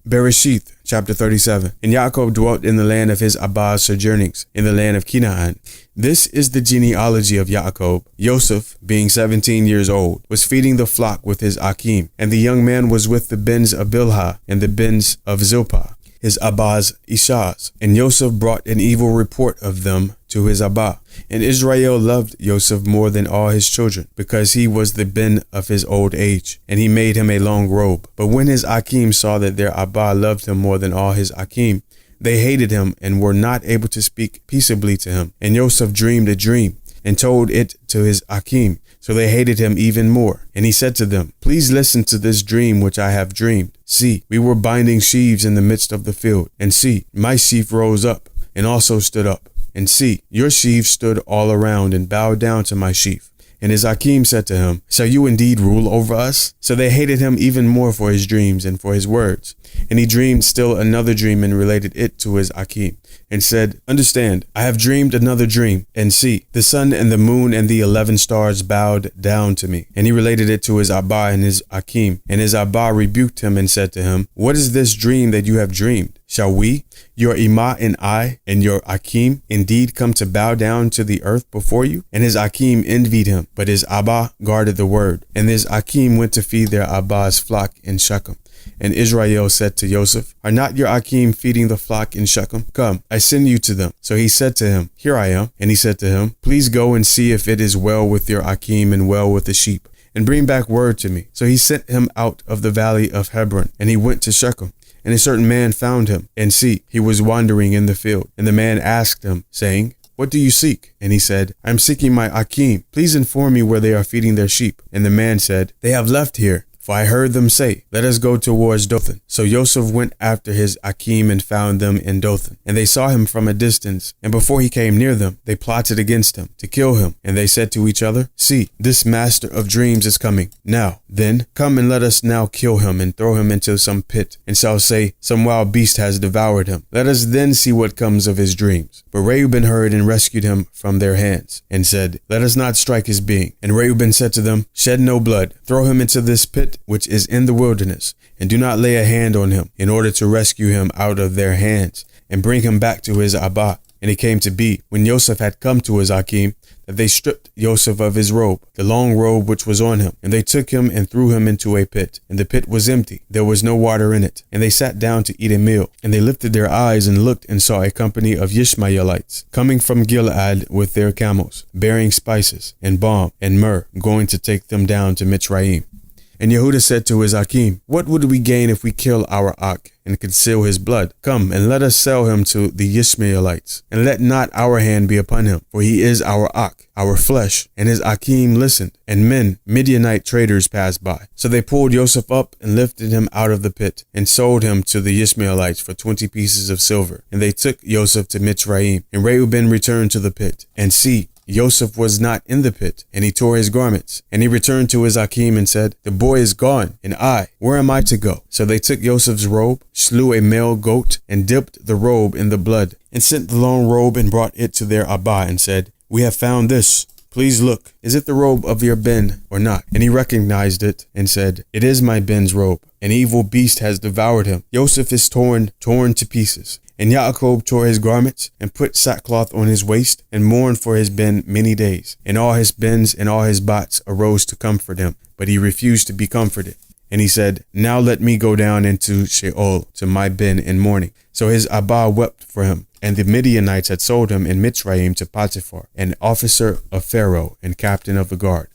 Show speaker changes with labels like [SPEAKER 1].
[SPEAKER 1] Bereshith, chapter 37. And Yaakov dwelt in the land of his Abba's sojournings, in the land of Canaan. This is the genealogy of Yaakov. Joseph, being 17 years old, was feeding the flock with his Akim, and the young man was with the bens of Bilhah and the bens of Zilpah, his Abba's Ishahs. And Joseph brought an evil report of them to his Abba. And Israel loved Joseph more than all his children, because he was the ben of his old age, and he made him a long robe. But when his Akim saw that their Abba loved him more than all his Akim, they hated him and were not able to speak peaceably to him. And Joseph dreamed a dream and told it to his Akim. So they hated him even more. And he said to them, "Please listen to this dream which I have dreamed. See, we were binding sheaves in the midst of the field. And see, my sheaf rose up and also stood up. And see, your sheaves stood all around and bowed down to my sheaf." And his Akim said to him, "Shall you indeed rule over us?" So they hated him even more for his dreams and for his words. And he dreamed still another dream and related it to his Akim, and said, "Understand, I have dreamed another dream. And see, the sun and the moon and the 11 stars bowed down to me." And he related it to his Abba and his Akim. And his Abba rebuked him and said to him, "What is this dream that you have dreamed? Shall we, your Imah and I, and your Akim, indeed come to bow down to the earth before you?" And his Akim envied him, but his Abba guarded the word. And his Akim went to feed their Abba's flock in Shechem. And Israel said to Joseph, "Are not your Akim feeding the flock in Shechem? Come, I send you to them." So he said to him, "Here I am." And he said to him, "Please go and see if it is well with your Akim and well with the sheep, and bring back word to me." So he sent him out of the valley of Hebron, and he went to Shechem. And a certain man found him, and see, he was wandering in the field. And the man asked him, saying, "What do you seek?" And he said, "I am seeking my Akim. Please inform me where they are feeding their sheep." And the man said, "They have left here, for I heard them say, 'Let us go towards Dothan.'" So Joseph went after his Akim and found them in Dothan. And they saw him from a distance. And before he came near them, they plotted against him to kill him. And they said to each other, "See, this master of dreams is coming. Now, then, come and let us now kill him and throw him into some pit, and shall say, 'Some wild beast has devoured him.' Let us then see what comes of his dreams." But Reuben heard and rescued him from their hands, and said, "Let us not strike his being." And Reuben said to them, "Shed no blood. Throw him into this pit which is in the wilderness, and do not lay a hand on him, in order to rescue him out of their hands, and bring him back to his Abba." And it came to be, when Joseph had come to his Akim, that they stripped Joseph of his robe, the long robe which was on him. And they took him and threw him into a pit. And the pit was empty, there was no water in it. And they sat down to eat a meal. And they lifted their eyes and looked, and saw a company of Ishmaelites coming from Gilead with their camels, bearing spices and balm and myrrh, going to take them down to Mitzrayim. And Yehudah said to his Akim, "What would we gain if we kill our Ak and conceal his blood? Come, and let us sell him to the Ishmaelites, and let not our hand be upon him, for he is our Ak, our flesh." And his Akim listened, and men, Midianite traders, passed by. So they pulled Joseph up and lifted him out of the pit, and sold him to the Ishmaelites for 20 pieces of silver. And they took Joseph to Mitzrayim. And Reuben returned to the pit, and see, Joseph was not in the pit, and he tore his garments. And he returned to his Akim and said, "The boy is gone, and where am I to go?" So they took Joseph's robe, slew a male goat, and dipped the robe in the blood, and sent the long robe and brought it to their Abba, and said, "We have found this. Please look, is it the robe of your ben or not?" And he recognized it and said, "It is my ben's robe. An evil beast has devoured him. Joseph is torn to pieces." And Yaakov tore his garments, and put sackcloth on his waist, and mourned for his ben many days. And all his bens and all his bots arose to comfort him, but he refused to be comforted. And he said, "Now let me go down into Sheol to my ben in mourning." So his Abba wept for him. And the Midianites had sold him in Mitzrayim to Potiphar, an officer of Pharaoh and captain of the guard.